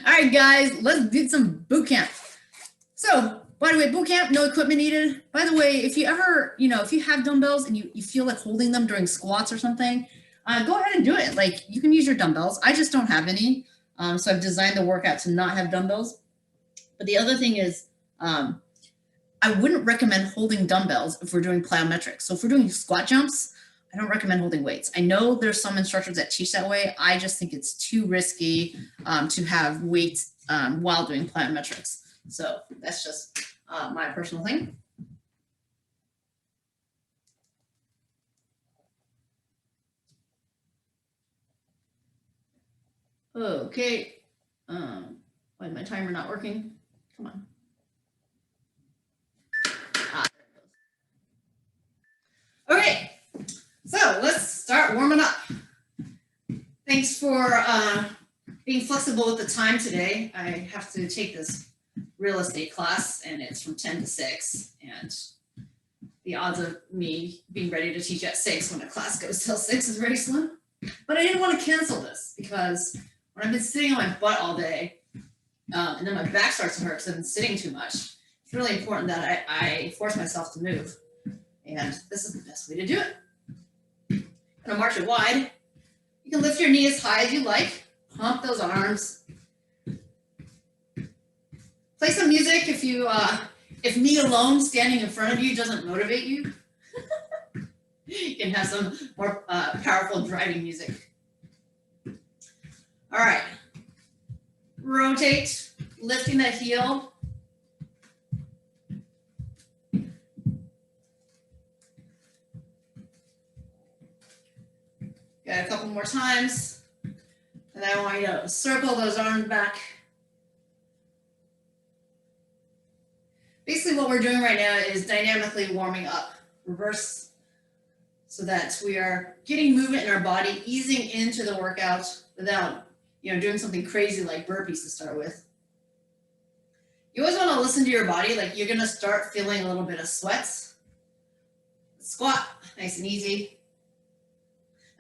All right, guys, let's do some boot camp. So, body weight boot camp, no equipment needed. By the way, if you ever, if you have dumbbells and you feel like holding them during squats or something, go ahead and do it. Like, you can use your dumbbells. I just don't have any. So I've designed the workout to not have dumbbells. But the other thing is, I wouldn't recommend holding dumbbells if we're doing plyometrics. So if we're doing squat jumps, I don't recommend holding weights. I know there's some instructors that teach that way. I just think it's too risky to have weights while doing plyometrics. So that's just my personal thing. Okay. Why is my timer not working? Come on. There it goes. Okay. So let's start warming up. Thanks for being flexible with the time today. I have to take this real estate class and it's from 10 to 6. And the odds of me being ready to teach at 6 when a class goes till 6 is very slim. But I didn't want to cancel this because when I've been sitting on my butt all day and then my back starts to hurt because I've been sitting too much, it's really important that I force myself to move. And this is the best way to do it. I'm gonna march it wide. You can lift your knee as high as you like. Pump those arms. Play some music if me alone standing in front of you doesn't motivate you. You can have some more powerful driving music. All right. Rotate, lifting that heel. Got a couple more times. And I want you to circle those arms back. Basically what we're doing right now is dynamically warming up. Reverse so that we are getting movement in our body, easing into the workout without, doing something crazy like burpees to start with. You always want to listen to your body, like you're going to start feeling a little bit of sweats. Squat, nice and easy.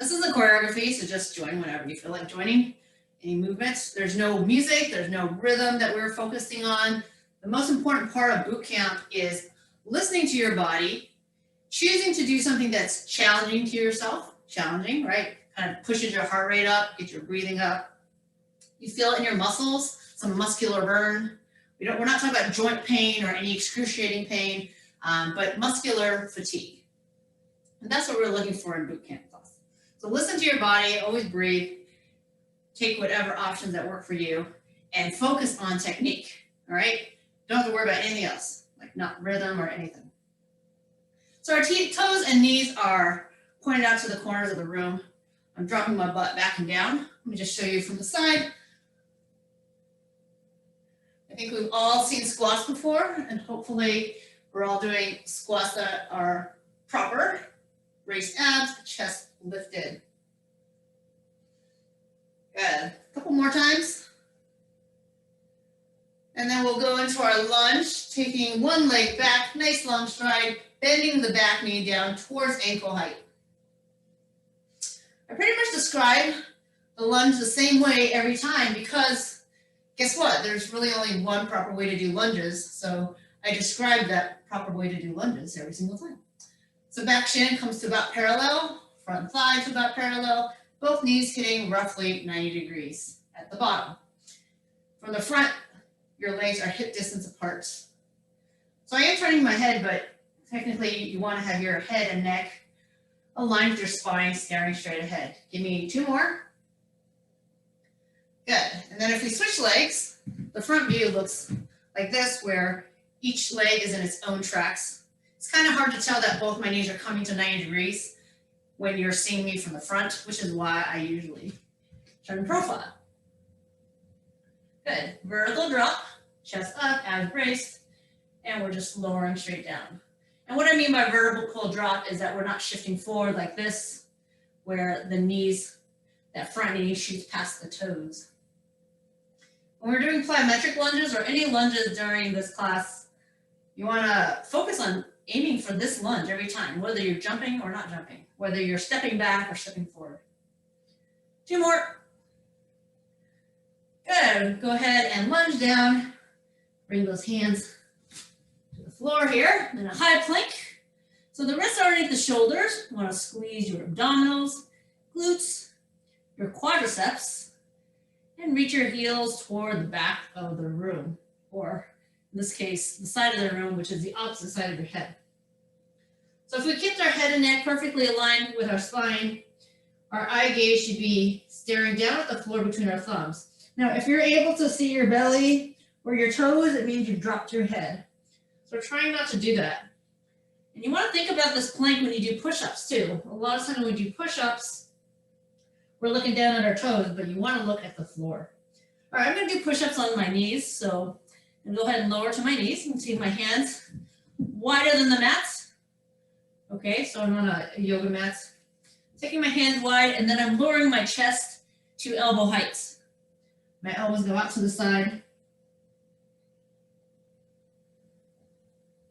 This is a choreography, so just join whenever you feel like joining. Any movements. There's no music, there's no rhythm that we're focusing on. The most important part of boot camp is listening to your body, choosing to do something that's challenging to yourself. Challenging, right? Kind of pushes your heart rate up, gets your breathing up. You feel it in your muscles, some muscular burn. We're not talking about joint pain or any excruciating pain, but muscular fatigue. And that's what we're looking for in boot camp class. So listen to your body, always breathe, take whatever options that work for you, and focus on technique, all right? Don't have to worry about anything else, like not rhythm or anything. So our toes and knees are pointed out to the corners of the room. I'm dropping my butt back and down. Let me just show you from the side. I think we've all seen squats before, and hopefully we're all doing squats that are proper. Raised abs, chest lifted. Good. A couple more times. And then we'll go into our lunge, taking one leg back, nice long stride, bending the back knee down towards ankle height. I pretty much describe the lunge the same way every time because guess what? There's really only one proper way to do lunges. So I describe that proper way to do lunges every single time. So back shin comes to about parallel, front thigh to about parallel, both knees hitting roughly 90 degrees at the bottom. From the front, your legs are hip distance apart. So I am turning my head, but technically you want to have your head and neck aligned with your spine, staring straight ahead. Give me 2 more. Good. And then if we switch legs, the front view looks like this, where each leg is in its own tracks. It's kind of hard to tell that both my knees are coming to 90 degrees when you're seeing me from the front, which is why I usually turn profile. Good. Vertical drop, chest up, abs braced, and we're just lowering straight down. And what I mean by vertical drop is that we're not shifting forward like this, where the knees, that front knee shoots past the toes. When we're doing plyometric lunges or any lunges during this class, you want to focus on aiming for this lunge every time, whether you're jumping or not jumping, whether you're stepping back or stepping forward. 2 more. Good. Go ahead and lunge down. Bring those hands to the floor here. Then a high plank. So the wrists are underneath the shoulders. You want to squeeze your abdominals, glutes, your quadriceps, and reach your heels toward the back of the room, or in this case, the side of the room, which is the opposite side of your head. So if we kept our head and neck perfectly aligned with our spine, our eye gaze should be staring down at the floor between our thumbs. Now, if you're able to see your belly or your toes, it means you've dropped your head. So trying not to do that. And you want to think about this plank when you do push-ups too. A lot of times when we do push-ups, we're looking down at our toes, but you want to look at the floor. All right, I'm going to do push-ups on my knees. So I'm going to go ahead and lower to my knees. You can see my hands wider than the mats. Okay, so I'm on a yoga mat. Taking my hands wide, and then I'm lowering my chest to elbow height. My elbows go out to the side.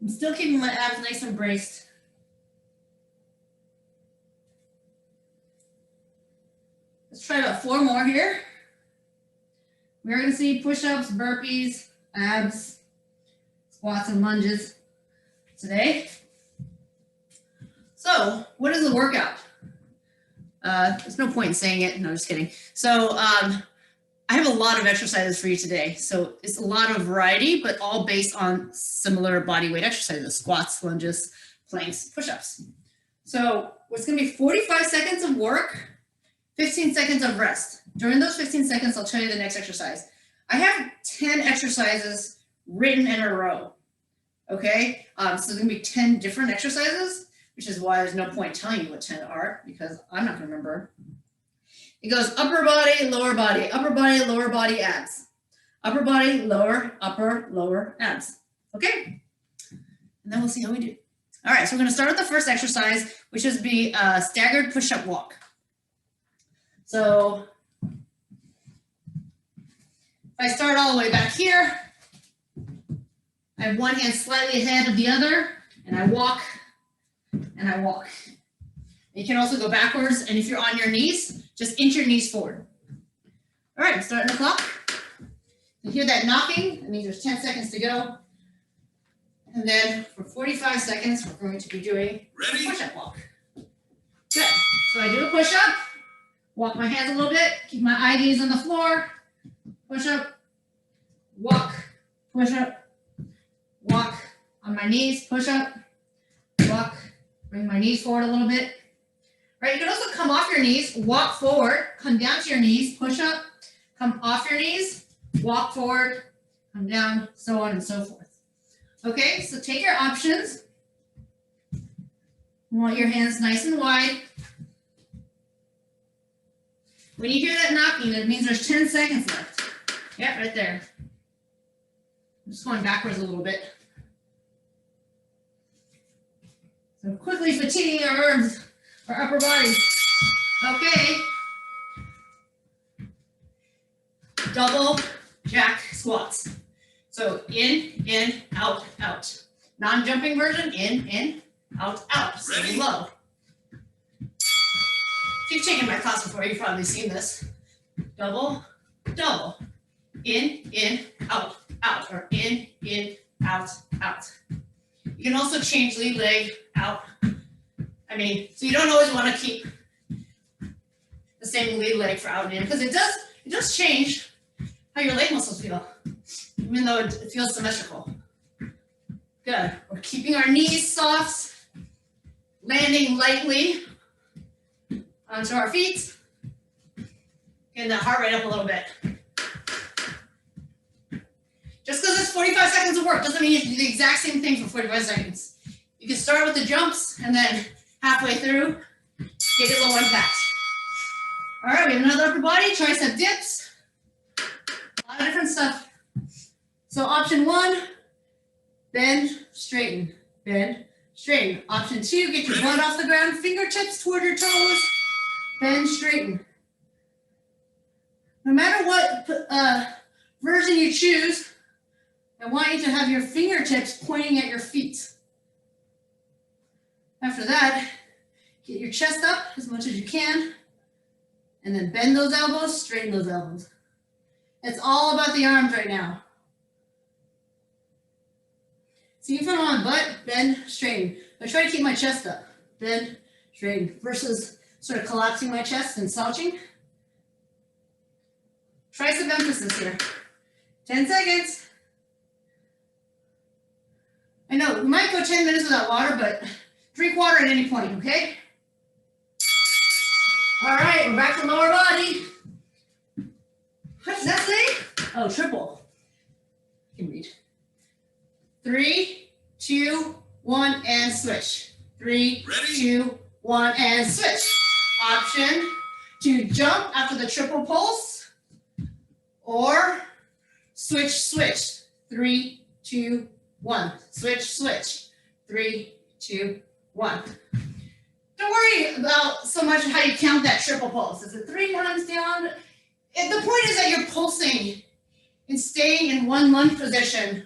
I'm still keeping my abs nice and braced. Let's try about 4 more here. We're going to see push-ups, burpees, abs, squats, and lunges today. So, what is the workout? There's no point in saying it. No, just kidding. So, I have a lot of exercises for you today. So, it's a lot of variety, but all based on similar body weight exercises: squats, lunges, planks, push-ups. So, it's going to be 45 seconds of work, 15 seconds of rest. During those 15 seconds, I'll tell you the next exercise. I have 10 exercises written in a row. Okay? So, there's going to be 10 different exercises, which is why there's no point telling you what 10 are, because I'm not going to remember. It goes upper body, lower body, upper body, lower body, abs. Upper body, lower, upper, lower, abs. Okay? And then we'll see how we do. All right, so we're going to start with the first exercise, which is be a staggered push-up walk. So if I start all the way back here, I have one hand slightly ahead of the other, and I walk, and I walk. You can also go backwards, and if you're on your knees, just inch your knees forward. All right, I'm starting the clock. You hear that knocking? That means there's 10 seconds to go. And then for 45 seconds, we're going to be doing a push-up walk. Good. So I do a push-up, walk my hands a little bit, keep my eye gaze on the floor, push-up, walk, push-up, walk on my knees, push-up, walk, bring my knees forward a little bit. Right, you can also come off your knees, walk forward, come down to your knees, push up, come off your knees, walk forward, come down, so on and so forth. Okay, so take your options. You want your hands nice and wide. When you hear that knocking, that means there's 10 seconds left. Yeah, right there. I'm just going backwards a little bit. So quickly fatiguing our arms. Our upper body. Okay. Double jack squats. So in, out, out. Non-jumping version, in, out, out. Stay low. If you've taken my class before, you've probably seen this. Double, double. In, out, out. Or in, out, out. You can also change lead leg out. So you don't always want to keep the same lead leg for out and in, because it does change how your leg muscles feel, even though it feels symmetrical. Good. We're keeping our knees soft, landing lightly onto our feet, getting that heart rate up a little bit. Just because it's 45 seconds of work doesn't mean you have to do the exact same thing for 45 seconds. You can start with the jumps and then halfway through, get it low impact. All right, we have another upper body, tricep dips. A lot of different stuff. So option 1, bend, straighten, bend, straighten. Option 2, get your butt off the ground, fingertips toward your toes, bend, straighten. No matter what version you choose, I want you to have your fingertips pointing at your feet. After that, get your chest up as much as you can, and then bend those elbows, straighten those elbows. It's all about the arms right now. So even on butt, bend, straighten. I try to keep my chest up. Bend, straighten, versus sort of collapsing my chest and slouching. Tricep emphasis here. 10 seconds. I know, we might go 10 minutes without water, but drink water at any point, okay? All right, we're back to lower body. What does that say? Oh, triple. I can read. 3, 2, 1, and switch. 3, Ready? 2, 1, and switch. Option to jump after the triple pulse or switch, switch. 3, 2, 1. Switch, switch. 3, 2, 1. Don't worry about so much how you count that triple pulse. Is it 3 times down? And the point is that you're pulsing and staying in one lunge position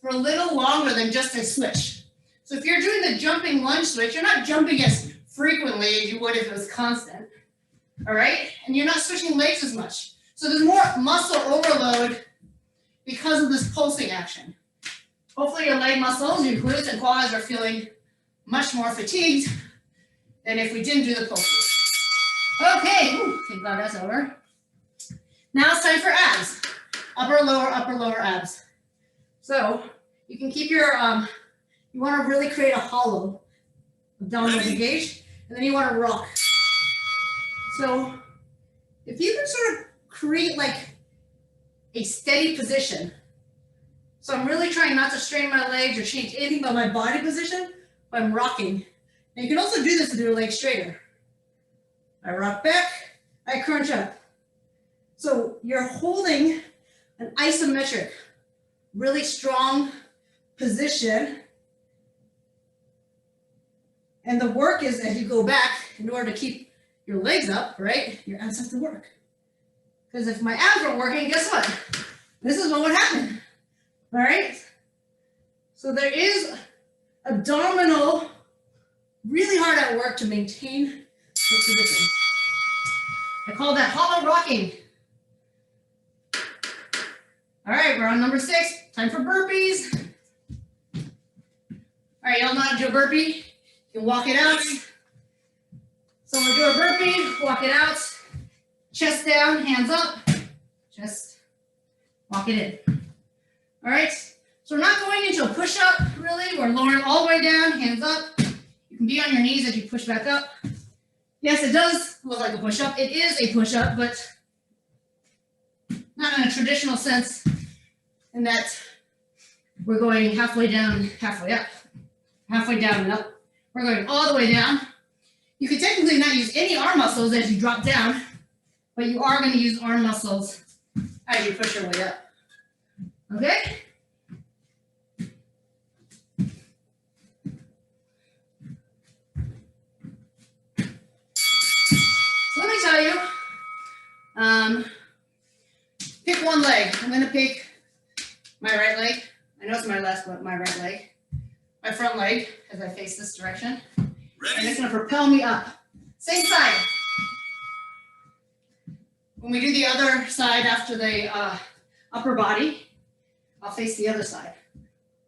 for a little longer than just a switch. So if you're doing the jumping lunge switch, you're not jumping as frequently as you would if it was constant, all right? And you're not switching legs as much. So there's more muscle overload because of this pulsing action. Hopefully your leg muscles, your glutes and quads are feeling much more fatigued than if we didn't do the pulses. Okay, thank God that's over. Now it's time for abs. Upper, lower abs. So you can keep your, you want to really create a hollow abdominal engage, and then you want to rock. So if you can sort of create like a steady position. So I'm really trying not to strain my legs or change anything about my body position, but I'm rocking. And you can also do this with your legs straighter. I rock back, I crunch up. So you're holding an isometric, really strong position. And the work is as you go back, in order to keep your legs up, right? Your abs have to work. Because if my abs weren't working, guess what? This is what would happen. All right? So there is abdominal, really hard at work to maintain this position. I call that hollow rocking. All right, we're on number 6. Time for burpees. All right, y'all know how to do a burpee? You can walk it out. So we'll do a burpee, walk it out. Chest down, hands up. Just walk it in. All right, so we're not going into a push-up, really. We're lowering all the way down, hands up. You can be on your knees as you push back up. Yes, it does look like a push-up. It is a push-up, but not in a traditional sense, in that we're going halfway down, halfway up, halfway down and up. We're going all the way down. You could technically not use any arm muscles as you drop down, but you are going to use arm muscles as you push your way up. Okay? So let me tell you, pick one leg. I'm going to pick my right leg. I know it's my left, but my right leg. My front leg as I face this direction. Ready? And it's going to propel me up. Same side. When we do the other side after the upper body, I'll face the other side.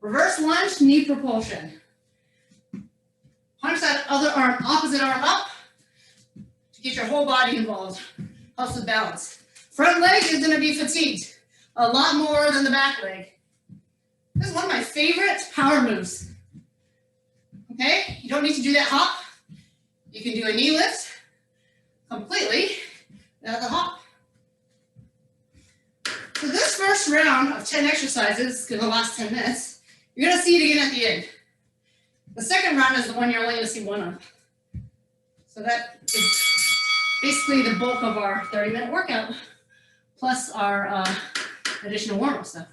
Reverse lunge, knee propulsion. Punch that other arm, opposite arm up to get your whole body involved. Helps with balance. Front leg is going to be fatigued a lot more than the back leg. This is one of my favorite power moves. Okay, you don't need to do that hop. You can do a knee lift completely without the hop. So this first round of 10 exercises is going to last 10 minutes. You're going to see it again at the end. The second round is the one you're only going to see one of. So that is basically the bulk of our 30-minute workout, plus our additional warm-up stuff.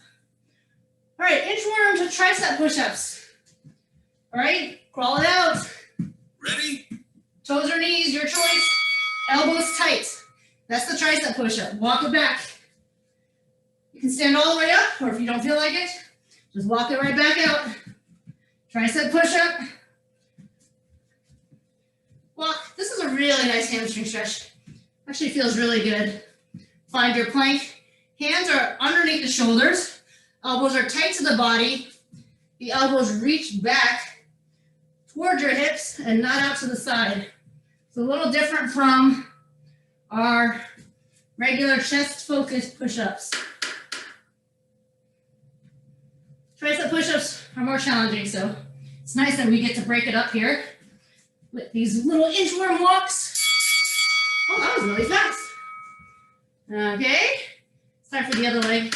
All right, inchworm to tricep push-ups. All right, crawl it out. Ready? Toes or knees, your choice. Elbows tight. That's the tricep push-up. Walk it back. You can stand all the way up, or if you don't feel like it, just walk it right back out. Tricep push-up. Well, this is a really nice hamstring stretch. Actually feels really good. Find your plank, Hands are underneath the shoulders. Elbows are tight to the body. The elbows reach back towards your hips and not out to the side. It's a little different from our regular chest-focused push-ups. Tricep push-ups are more challenging, so it's nice that we get to break it up here with these little inchworm walks. Oh, that was really fast. Okay, it's time for the other leg.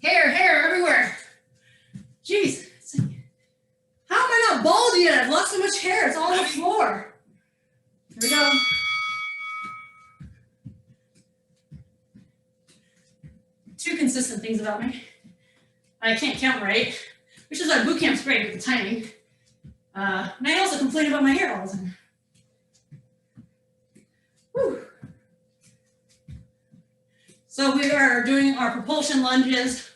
Hair everywhere. Jeez, how am I not bald yet? I've lost so much hair, it's all on the floor. Here we go. Two consistent things about me. I can't count right, which is why boot camp's great with the timing. And I also complain about my hair all the time. Whew. So we are doing our propulsion lunges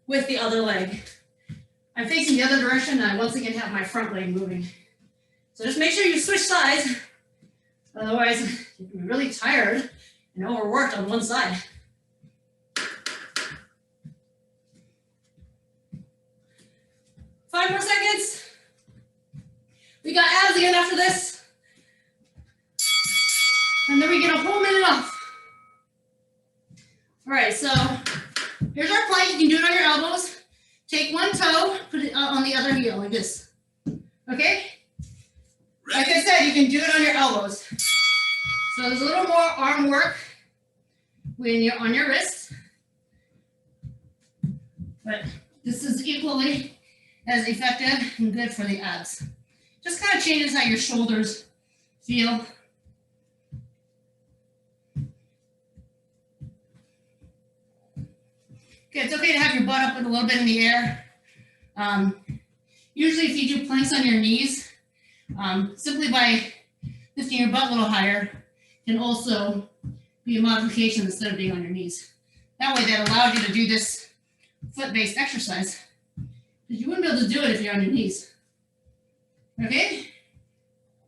with the other leg. I'm facing the other direction, and I once again have my front leg moving. So just make sure you switch sides, otherwise you can be really tired and overworked on one side. Five more seconds. We got abs again after this. And then we get a whole minute off. All right, so here's our plank. You can do it on your elbows. Take one toe, put it on the other heel like this. Okay? Like I said, you can do it on your elbows. So there's a little more arm work when you're on your wrist. But this is equally as effective and good for the abs. Just kind of changes how your shoulders feel. Okay, it's okay to have your butt up a little bit in the air. Usually if you do planks on your knees, simply by lifting your butt a little higher can also be a modification instead of being on your knees. That way that allows you to do this foot-based exercise. You wouldn't be able to do it if you're on your knees. Okay?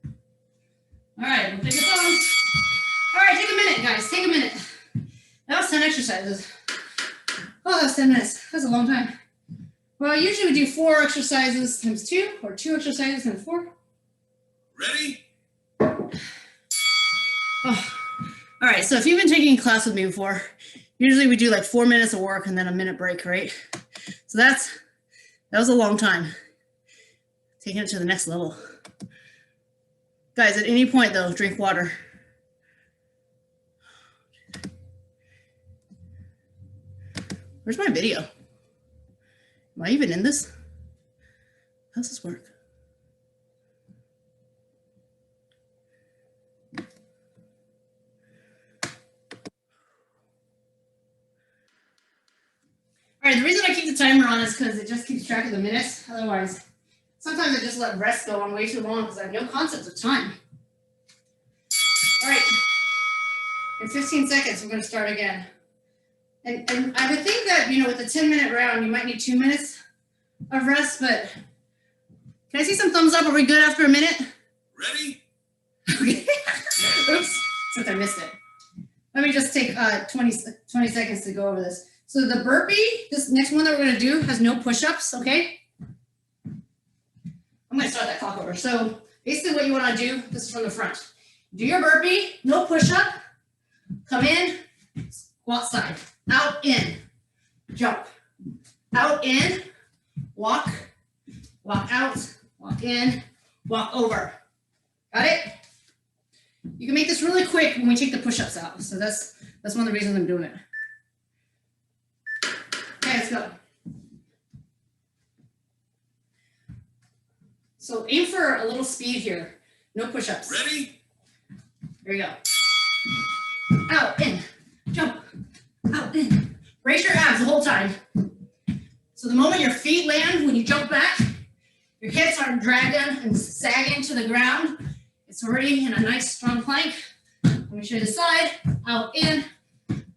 All right, we'll take it on. All right, take a minute, guys. Take a minute. That was 10 exercises. Oh, that was 10 minutes. That's a long time. Well, usually we do 4 exercises times 2, or 2 exercises times 4. Ready? Oh. All right, so if you've been taking a class with me before, usually we do like 4 minutes of work and then a minute break, right? So that was a long time. Taking it to the next level. Guys, at any point though, drink water. Where's my video? Am I even in this? How does this work? All right, the reason I keep the timer on is because it just keeps track of the minutes. Otherwise, sometimes I just let rest go on way too long because I have no concept of time. All right, in 15 seconds, we're going to start again. And I would think that, you know, with a 10-minute round, you might need 2 minutes of rest, but can I see some thumbs up? Are we good after a minute? Ready? Okay. Oops, since I missed it. Let me just take 20 seconds to go over this. So the burpee, this next one that we're going to do has no push-ups, okay? I'm going to start that clock over. So basically what you want to do, this is from the front. Do your burpee, no push-up, come in, squat side, out, in, jump, out, in, walk, walk out, walk in, walk over. Got it? You can make this really quick when we take the push-ups out. So that's one of the reasons I'm doing it. Okay, let's go. So aim for a little speed here. No push-ups. Ready? Here we go. Out, in, jump, out, in. Brace your abs the whole time. So the moment your feet land, when you jump back, your hips aren't dragging and sagging to the ground. It's already in a nice strong plank. Let me show you the side, out, in.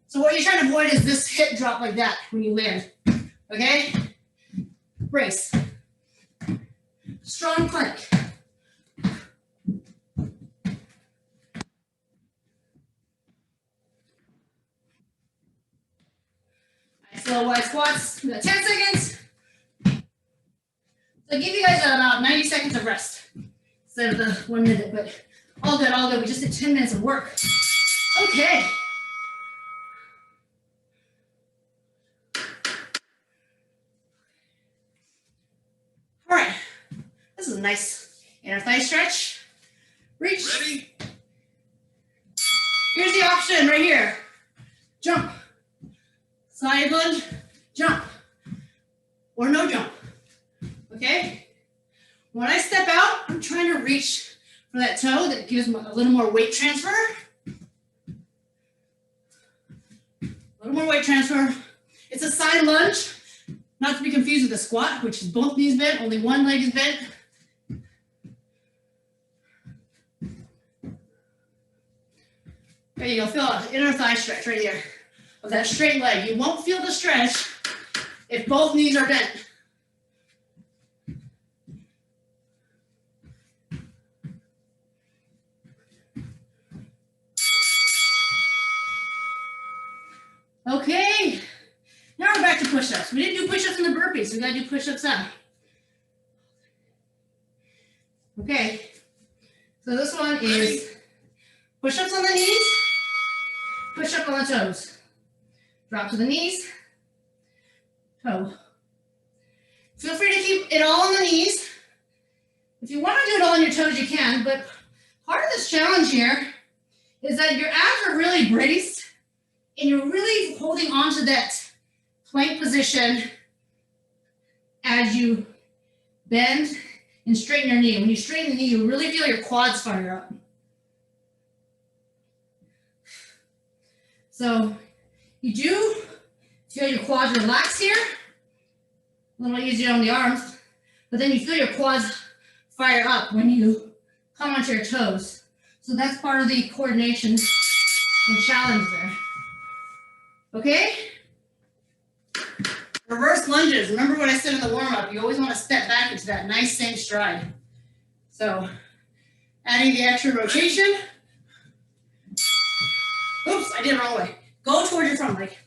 So what you're trying to avoid is this hip drop like that when you land, okay? Brace. Strong plank. Slow wide squats. We got 10 seconds. So I give you guys about 90 seconds of rest instead of the 1 minute, but all good, all good. We just did 10 minutes of work. Okay. All right. This is a nice inner thigh stretch. Reach. Ready? Here's the option right here. Jump. Side lunge, jump. Or no jump. Okay? When I step out, I'm trying to reach for that toe that gives me a little more weight transfer. A little more weight transfer. It's a side lunge, not to be confused with a squat, which is both knees bent, only one leg is bent. There you go, feel an inner thigh stretch right here of that straight leg. You won't feel the stretch if both knees are bent. Okay, now we're back to push-ups. We didn't do push-ups in the burpees, so we gotta do push-ups now. Okay, so this one is push-ups on the knees, push-up on the toes. Drop to the knees, toe. Feel free to keep it all on the knees. If you want to do it all on your toes, you can, but part of this challenge here is that your abs are really braced and you're really holding on to that plank position as you bend and straighten your knee. When you straighten the knee, you really feel your quads fire up. So you do feel your quads relax here, a little easier on the arms, but then you feel your quads fire up when you come onto your toes. So that's part of the coordination and challenge there. Okay? Reverse lunges. Remember what I said in the warm-up, you always want to step back into that nice same stride. So adding the extra rotation. Oops, I did it the wrong way. Go towards your front leg.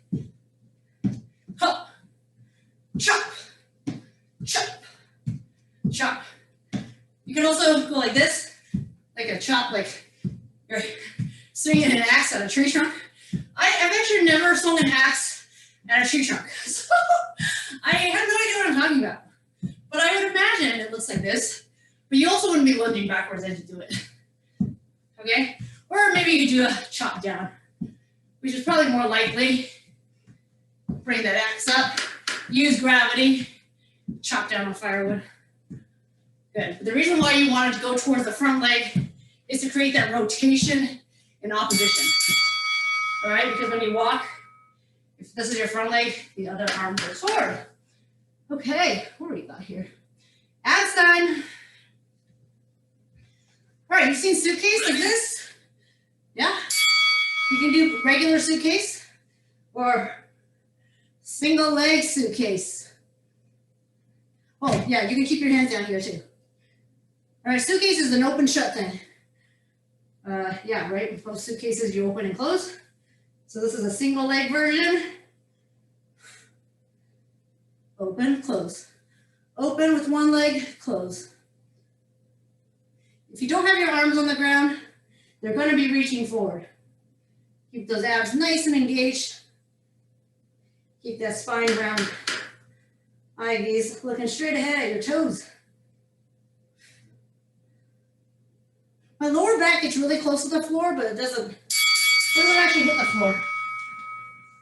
Hop, chop, chop, chop. You can also go like this, like a chop, like you're swinging an axe at a tree trunk. I've actually never swung an axe at a tree trunk, so I have no idea what I'm talking about. But I would imagine it looks like this, but you also wouldn't be lunging backwards as you do it. Okay? Or maybe you could do a chop down, which is probably more likely. Bring that axe up, use gravity, chop down on firewood. Good. But the reason why you wanted to go towards the front leg is to create that rotation in opposition. All right, because when you walk, if this is your front leg, the other arm goes forward. Okay, what do we got here? Abs time. All right, you've seen suitcase like this? Yeah? You can do regular suitcase or single leg suitcase. Oh, yeah, you can keep your hands down here too. All right, suitcase is an open shut thing. Yeah, right, most suitcases you open and close. So this is a single leg version. Open, close. Open with one leg, close. If you don't have your arms on the ground, they're going to be reaching forward. Keep those abs nice and engaged. Keep that spine round. Eye gaze looking straight ahead at your toes. My lower back gets really close to the floor, but it doesn't actually hit the floor.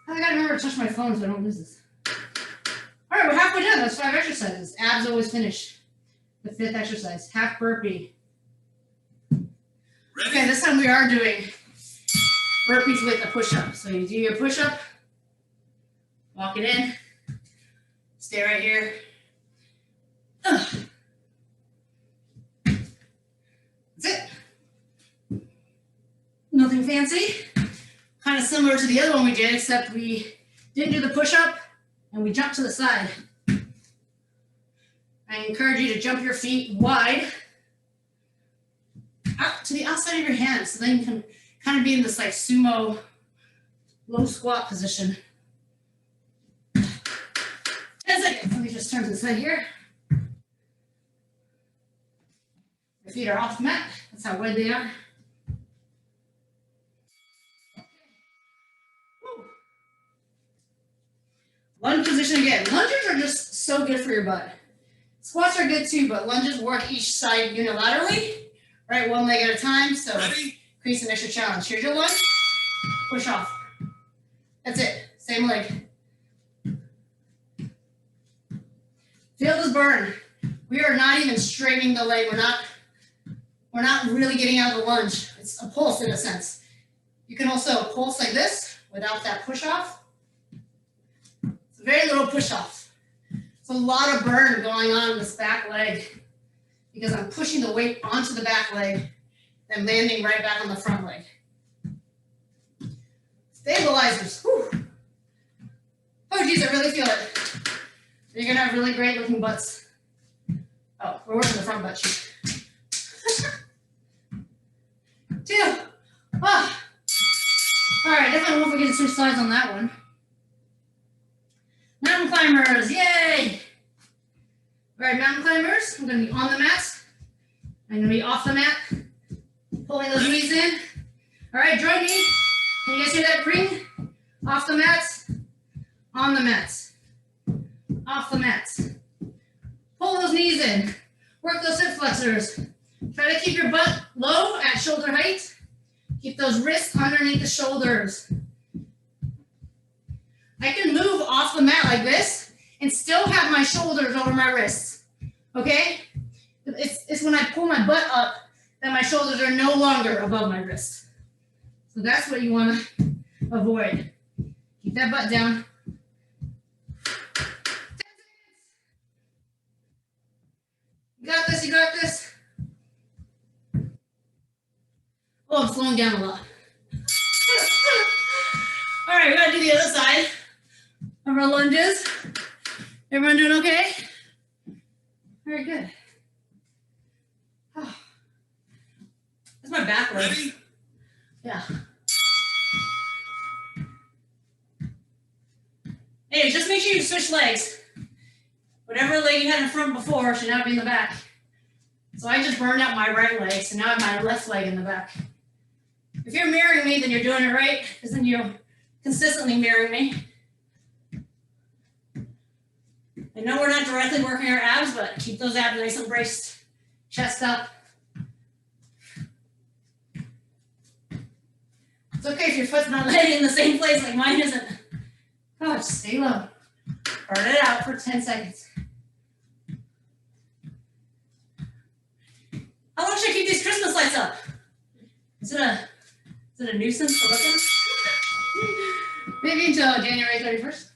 I gotta remember to touch my phone so I don't lose this. All right, we're halfway done. That's 5 exercises. Abs always finish. The 5th exercise, half burpee. Okay, this time we are doing burpees with a push-up. So you do your push-up, walk it in, stay right here. That's it. Nothing fancy. Kind of similar to the other one we did, except we didn't do the push-up and we jumped to the side. I encourage you to jump your feet wide out to the outside of your hands, so then you can kind of be in this like sumo low squat position. just turn to the side here. My feet are off the mat. That's how wide they are. Woo. Lunge position again. Lunges are just so good for your butt. Squats are good too, but lunges work each side unilaterally, right? One leg at a time, so create an extra challenge. Here's your one, push off. That's it, same leg. Feel this burn. We are not even straightening the leg. We're not really getting out of the lunge. It's a pulse in a sense. You can also pulse like this without that push off. It's a very little push off. It's a lot of burn going on in this back leg because I'm pushing the weight onto the back leg and landing right back on the front leg. Stabilizers. Whew. Oh geez, I really feel it. You're gonna have really great looking butts. Oh, we're working the front butt cheek. 2. Ah. All right, definitely won't forget to switch sides on that one. Mountain climbers, yay! All right, mountain climbers, I'm gonna be on the mat. I'm gonna be off the mat, pulling those knees in. All right, join me. Can you guys hear that ring? Off the mat, on the mat, off the mat. Pull those knees in, work those hip flexors. Try to keep your butt low at shoulder height. Keep those wrists underneath the shoulders. I can move off the mat like this and still have my shoulders over my wrists, okay? It's when I pull my butt up that my shoulders are no longer above my wrists. So that's what you want to avoid. Keep that butt down. 10 seconds. You got this, you got this. Oh, I'm slowing down a lot. All right, we're gonna do the other side of our lunges. Everyone doing okay? Very good. Oh. That's my back leg. Ready? Yeah. Hey, just make sure you switch legs. Whatever leg you had in front before should now be in the back. So I just burned out my right leg, so now I have my left leg in the back. If you're mirroring me, then you're doing it right, because then you'll consistently mirror me. I know we're not directly working our abs, but keep those abs nice and braced. Chest up. It's okay if your foot's not laying in the same place like mine isn't. Oh, just stay low. Burn it out for 10 seconds. How long should I keep these Christmas lights up? Is it a nuisance to look at? Maybe until January 31st.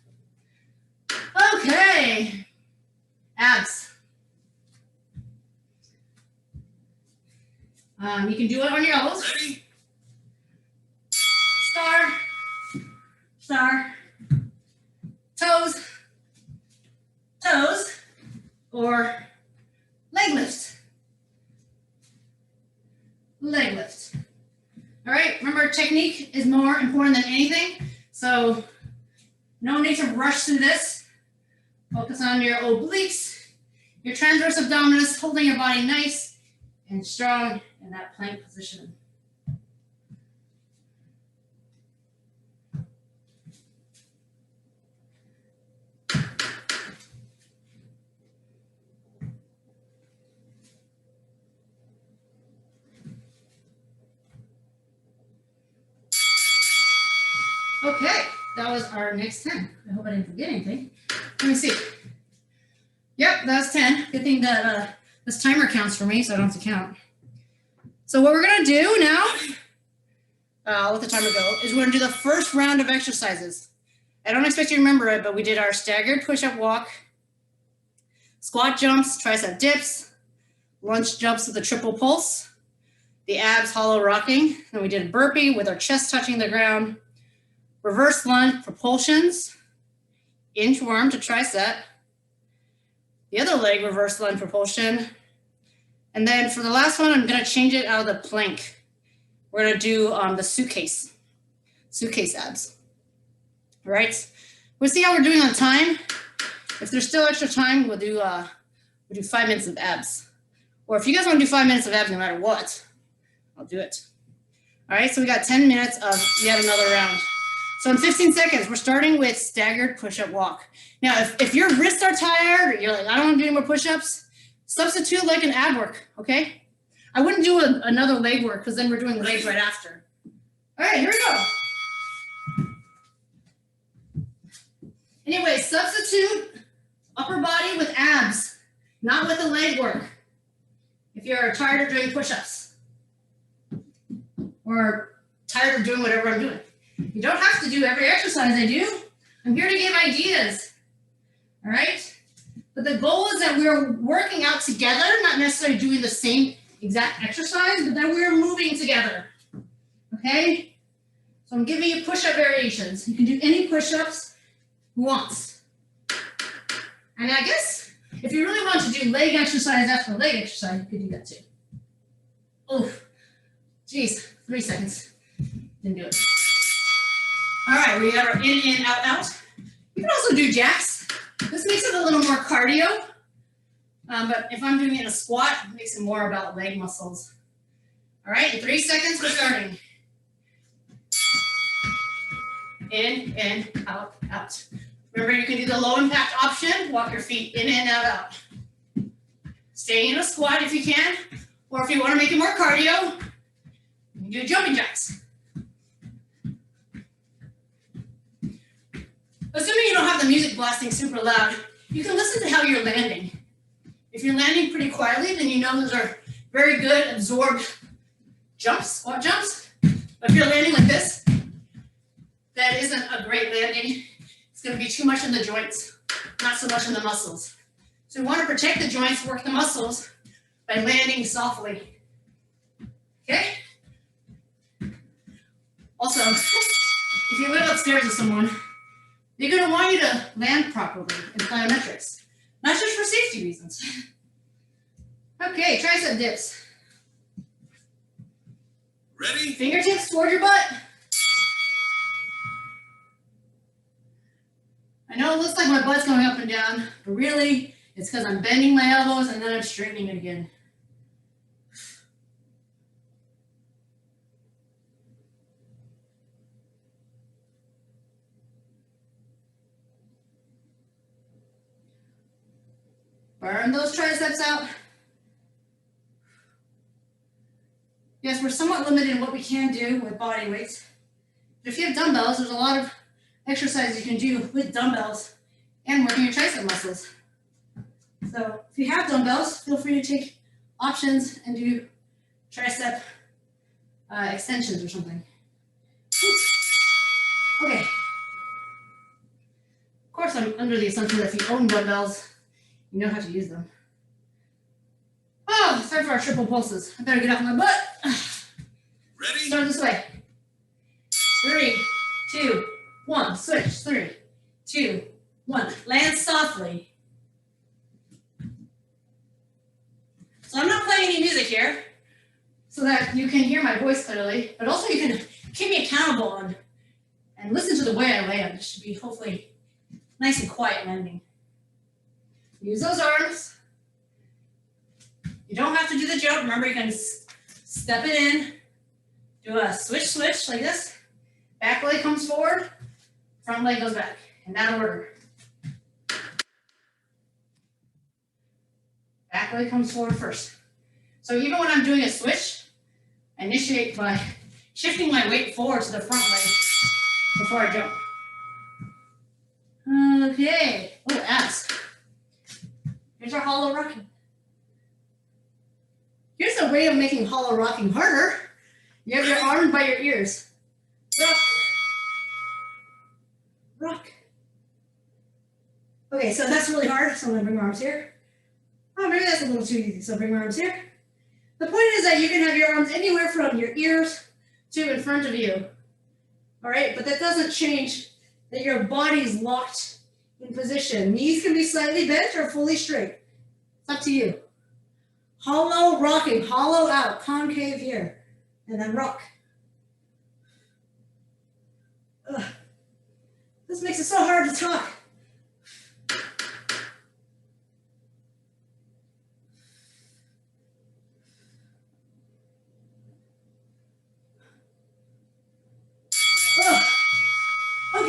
Okay. Abs. You can do it on your elbows. Ready? Star. Star. Toes. Toes. Or leg lift. Leg lift. All right, remember technique is more important than anything. So no need to rush through this. Focus on your obliques, your transverse abdominis, holding your body nice and strong in that plank position. Okay, that was our next 10. I hope I didn't forget anything. Let me see. Yep, that's 10. Good thing that this timer counts for me, so I don't have to count. So what we're gonna do now, I'll let the timer go, is we're gonna do the first round of exercises. I don't expect you to remember it, but we did our staggered push-up walk, squat jumps, tricep dips, lunge jumps with a triple pulse, the abs hollow rocking, and we did a burpee with our chest touching the ground, reverse lunge propulsions, inchworm to tricep, the other leg reverse lunge propulsion, and then for the last one, I'm gonna change it out of the plank. We're gonna do the suitcase abs. All right, we'll see how we're doing on time. If there's still extra time, we'll do 5 minutes of abs. Or if you guys want to do 5 minutes of abs no matter what, I'll do it. All right, so we got 10 minutes of yet another round. So in 15 seconds, we're starting with staggered push-up walk. Now, if your wrists are tired or you're like, I don't want to do any more push-ups, substitute like an ab work, okay? I wouldn't do another leg work because then we're doing legs right after. All right, here we go. Anyway, substitute upper body with abs, not with the leg work. If you're tired of doing push-ups or tired of doing whatever I'm doing. You don't have to do every exercise I do. I'm here to give ideas, all right? But the goal is that we're working out together, not necessarily doing the same exact exercise, but that we're moving together, okay? So I'm giving you push-up variations. You can do any push-ups once. And I guess if you really want to do leg exercise after leg exercise, you could do that too. Oh, geez, 3 seconds. Didn't do it. All right, we got our in, out, out. You can also do jacks. This makes it a little more cardio, but if I'm doing it in a squat, it makes it more about leg muscles. All right, in 3 seconds, we're starting. In, out, out. Remember, you can do the low impact option, walk your feet in and out, out. Staying in a squat if you can, or if you want to make it more cardio, you can do jumping jacks. Assuming you don't have the music blasting super loud, you can listen to how you're landing. If you're landing pretty quietly, then you know those are very good absorbed jumps, squat jumps. But if you're landing like this, that isn't a great landing. It's going to be too much in the joints, not so much in the muscles. So we want to protect the joints, work the muscles by landing softly. Okay? Also, if you live upstairs with someone, they're going to want you to land properly in plyometrics, not just for safety reasons. Okay, tricep dips. Ready? Fingertips toward your butt. I know it looks like my butt's going up and down, but really, it's because I'm bending my elbows and then I'm straightening it again. Burn those triceps out. Yes, we're somewhat limited in what we can do with body weights. But if you have dumbbells, there's a lot of exercises you can do with dumbbells and working your tricep muscles. So if you have dumbbells, feel free to take options and do tricep extensions or something. Okay. Of course, I'm under the assumption that if you own dumbbells, you know how to use them. Oh, it's time for our triple pulses. I better get off my butt. Ready? Start this way. 3, 2, 1. Switch. 3, 2, 1. Land softly. So I'm not playing any music here so that you can hear my voice clearly, but also you can keep me accountable and listen to the way I land. It should be hopefully nice and quiet landing. Use those arms. You don't have to do the jump. Remember, you can step it in, do a switch like this. Back leg comes forward, front leg goes back, in that order. Back leg comes forward first. So even when I'm doing a switch, I initiate by shifting my weight forward to the front leg before I jump. Okay. Oh, abs. Here's our hollow rocking. Here's a way of making hollow rocking harder. You have your arms by your ears. Rock. Rock. Okay, so that's really hard, so I'm gonna bring my arms here. Oh, maybe that's a little too easy, so bring my arms here. The point is that you can have your arms anywhere from your ears to in front of you. All right, but that doesn't change that your body's locked in position. Knees can be slightly bent or fully straight. It's up to you. Hollow rocking, hollow out, concave here, and then rock. Ugh. This makes it so hard to talk.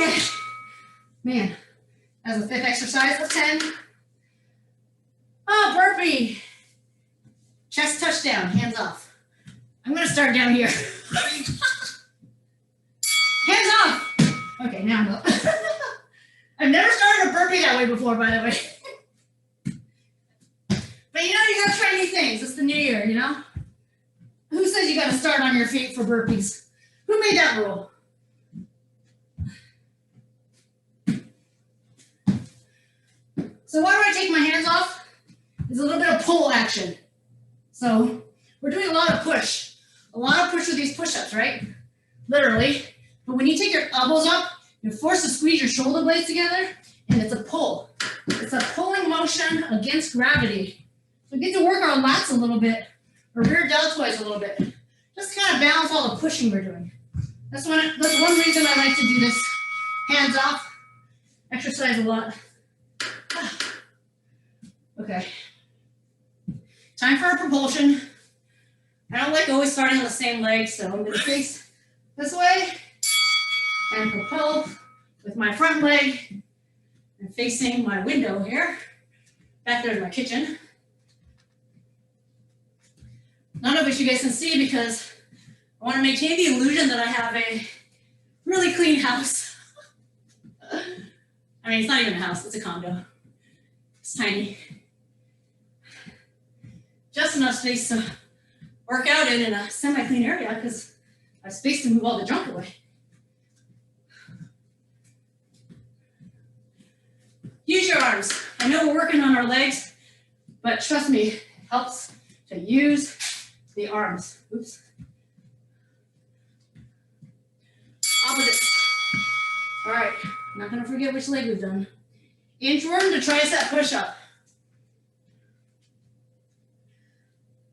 Okay. Man, that's the 5th exercise of 10. Oh, burpee. Chest touchdown, hands off. I'm gonna start down here. Ready? Hands off. Okay, now I'm up. I've never started a burpee that way before, by the way. But you know, you gotta try new things. It's the new year, you know? Who says you gotta start on your feet for burpees? Who made that rule? So why do I take my hands off? There's a little bit of pull action. So we're doing a lot of push. A lot of push with these push-ups, right? Literally. But when you take your elbows up, you're forced to squeeze your shoulder blades together, and it's a pull. It's a pulling motion against gravity. So we get to work our lats a little bit, or rear deltoids a little bit. Just kind of balance all the pushing we're doing. That's one reason I like to do this hands off exercise a lot. Okay. Time for a propulsion. I don't like always starting on the same leg, so I'm going to face this way and propel with my front leg and facing my window here. Back there's my kitchen. None of which you guys can see because I want to maintain the illusion that I have a really clean house. I mean, it's not even a house, it's a condo. It's tiny. Just enough space to work out in a semi-clean area because I have space to move all the junk away. Use your arms. I know we're working on our legs, but trust me, it helps to use the arms. Oops. Opposite. All right, not gonna forget which leg we've done. Inchworm to tricep push-up.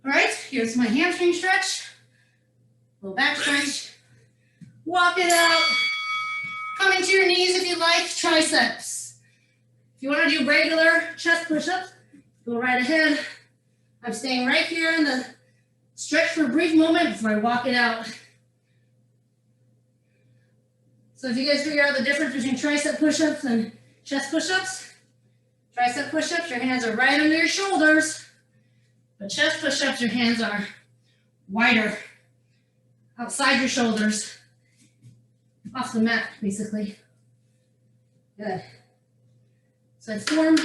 All right, here's my hamstring stretch. Little back stretch. Walk it out. Come into your knees if you like, triceps. If you want to do regular chest push-ups, go right ahead. I'm staying right here in the stretch for a brief moment before I walk it out. So if you guys figure out the difference between tricep push-ups and chest push-ups, tricep push-ups, your hands are right under your shoulders. But chest push-ups, your hands are wider, outside your shoulders, off the mat, basically. Good. So I form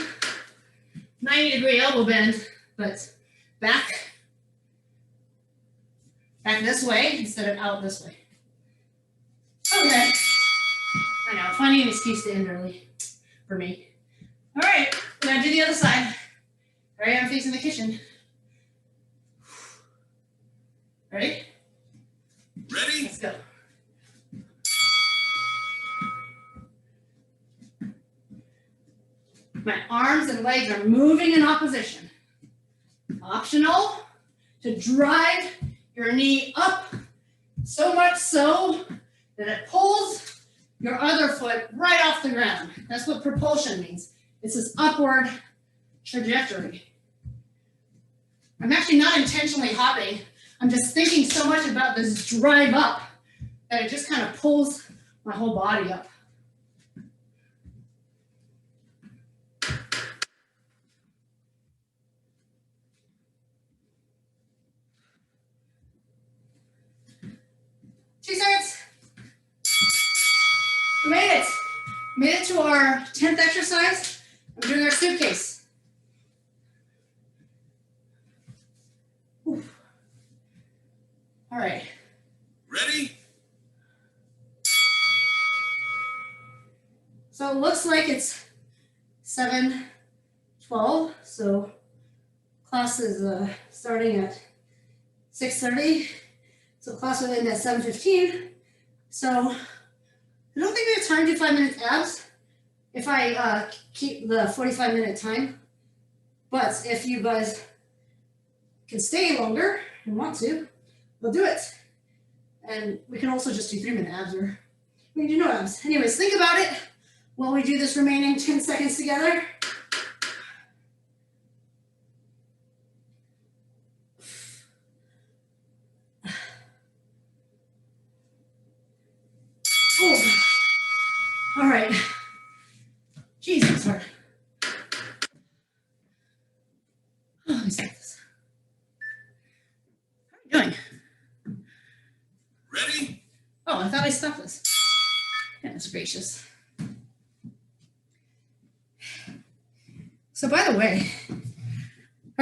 90-degree elbow bend, but back this way instead of out this way. Okay. I know, finding an excuse to end early for me. All right, we're gonna do the other side. All right, I'm facing the kitchen. Ready? Ready? Let's go. My arms and legs are moving in opposition. Optional to drive your knee up so much so that it pulls your other foot right off the ground. That's what propulsion means. It's this upward trajectory. I'm actually not intentionally hopping. I'm just thinking so much about this drive up that it just kind of pulls my whole body up. We made it. Made it to our 10th exercise. I'm doing our suitcase. Oof. All right. Ready? So it looks like it's 7:12. So class is starting at 6:30. So class will end at 7:15. So I don't think we have time to do 5 minutes abs if I keep the 45-minute time. But if you guys can stay longer and want to, we'll do it. And we can also just do 3-minute abs, or we can do no abs. Anyways, think about it while we do this remaining 10 seconds together. All me stop this. How are you doing? Ready? Oh, I thought I stopped this. Goodness gracious. So by the way, all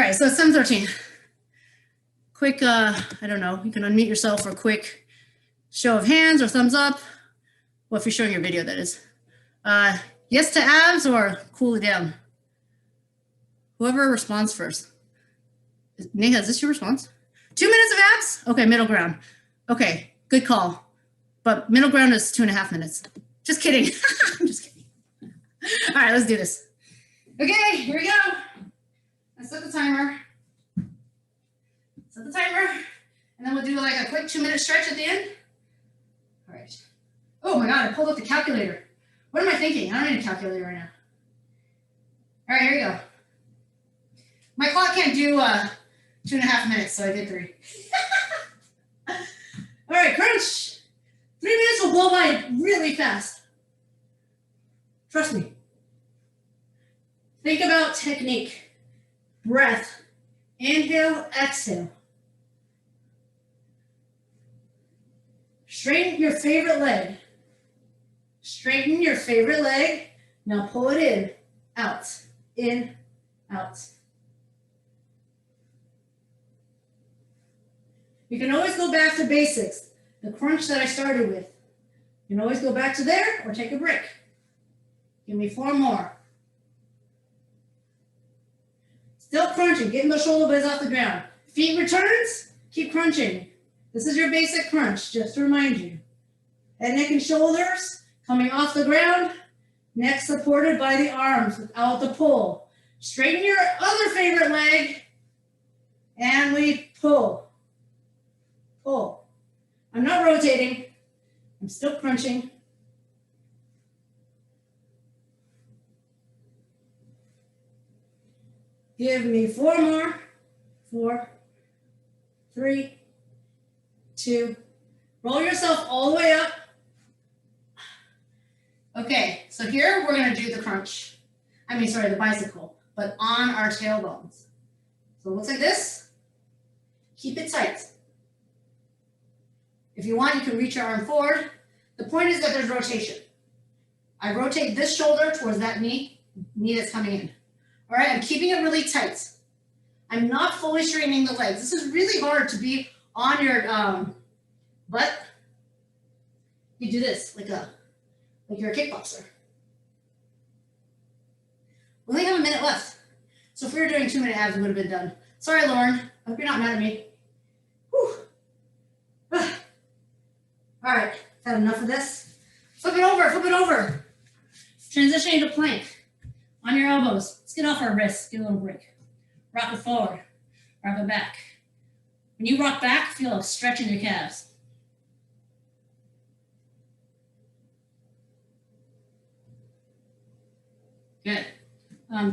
right, so it's 7:13. Quick, I don't know, you can unmute yourself for a quick show of hands or thumbs up. Well, if you're showing your video, that is. Yes to abs or cool it down? Whoever responds first. Neha, is this your response? 2 minutes of abs? Okay, middle ground. Okay, good call. But middle ground is 2.5 minutes. Just kidding. I'm just kidding. All right, let's do this. Okay, here we go. I set the timer. Set the timer. And then we'll do like a quick 2-minute stretch at the end. All right. Oh my God, I pulled up the calculator. What am I thinking? I don't need a calculator right now. All right, here we go. My clock can't do 2.5 minutes, so I did 3. All right, crunch. 3 minutes will blow by really fast. Trust me. Think about technique. Breath. Inhale, exhale. Straighten your favorite leg. Straighten your favorite leg. Now pull it in, out. You can always go back to basics. The crunch that I started with. You can always go back to there or take a break. Give me 4 more. Still crunching, getting the shoulder blades off the ground. Feet returns, keep crunching. This is your basic crunch, just to remind you. Head, neck, and shoulders coming off the ground. Neck supported by the arms without the pull. Straighten your other favorite leg. And we pull. Pull. I'm not rotating. I'm still crunching. Give me 4 more. 4, 3, 2. Roll yourself all the way up. Okay, so here we're going to do the crunch. The bicycle, but on our tailbones. So it looks like this. Keep it tight. If you want, you can reach your arm forward. The point is that there's rotation. I rotate this shoulder towards that knee that's coming in. All right, I'm keeping it really tight. I'm not fully straightening the legs. This is really hard to be on your butt. You do this like you're a kickboxer. We only have a minute left. So if we were doing 2-minute abs, we would have been done. Sorry, Lauren. I hope you're not mad at me. Whew. All right, had enough of this. Flip it over. Transitioning to plank. On your elbows. Let's get off our wrists, get a little break. Rock it forward, rock it back. When you rock back, feel a stretch in your calves. Good.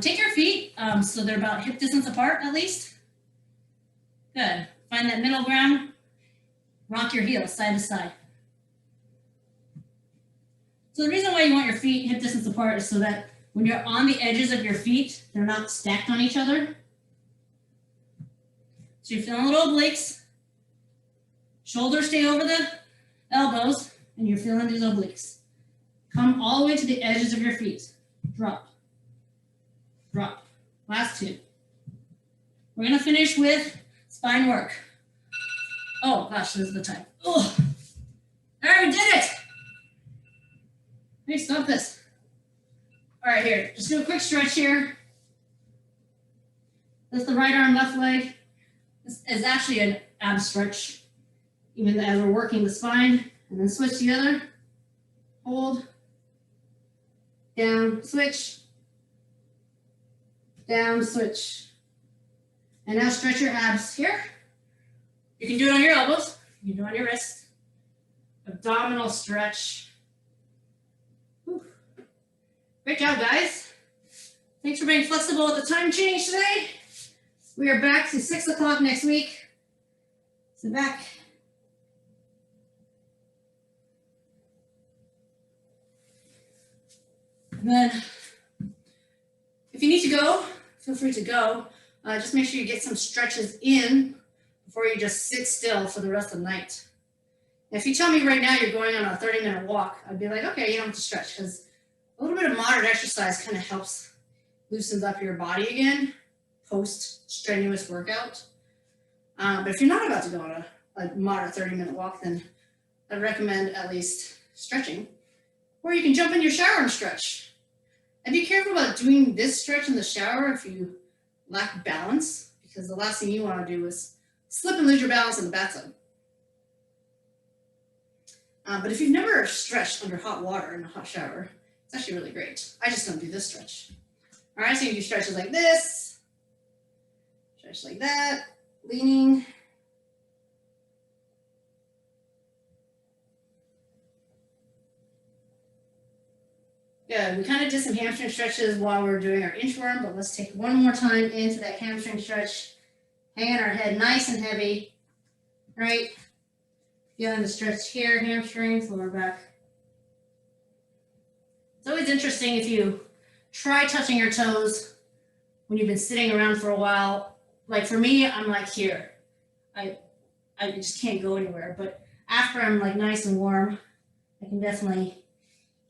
Take your feet so they're about hip distance apart at least. Good. Find that middle ground. Rock your heels side to side. So the reason why you want your feet hip distance apart is so that when you're on the edges of your feet, they're not stacked on each other. So you're feeling little obliques. Shoulders stay over the elbows, and you're feeling these obliques. Come all the way to the edges of your feet. Drop. Drop. Last 2. We're going to finish with spine work. Oh, gosh, this is the time. Oh, all right, we did it. Hey, stop this. All right, here, just do a quick stretch here. Lift the right arm, left leg. This is actually an ab stretch, even as we're working the spine. And then switch the other. Hold. Down, switch. Down, switch. And now stretch your abs here. You can do it on your elbows. You can do it on your wrists. Abdominal stretch. Whew. Great job, guys. Thanks for being flexible with the time change today. We are back to 6 o'clock next week. Sit back. And then, if you need to go, feel free to go. just make sure you get some stretches in before you just sit still for the rest of the night. If you tell me right now you're going on a 30-minute walk, I'd be like, okay, you don't have to stretch, because a little bit of moderate exercise kind of helps loosens up your body again post strenuous workout. But if you're not about to go on a moderate 30-minute walk, then I'd recommend at least stretching. Or you can jump in your shower and stretch. And be careful about doing this stretch in the shower if you lack balance, because the last thing you want to do is slip and lose your balance in the bathtub. But if you've never stretched under hot water in a hot shower, it's actually really great. I just don't do this stretch. All right, so you do stretches like this, stretch like that, leaning. Good, we kind of did some hamstring stretches while we were doing our inchworm, but let's take one more time into that hamstring stretch. Hanging our head nice and heavy, right? Feeling the stretch here, hamstrings, lower back. It's always interesting if you try touching your toes when you've been sitting around for a while. Like for me, I'm like here. I just can't go anywhere. But after I'm like nice and warm, I can definitely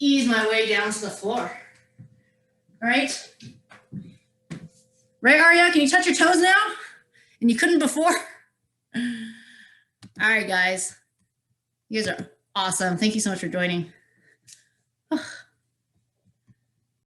ease my way down to the floor. All right? Right, Arya? Can you touch your toes now? And you couldn't before? All right, guys. You guys are awesome. Thank you so much for joining.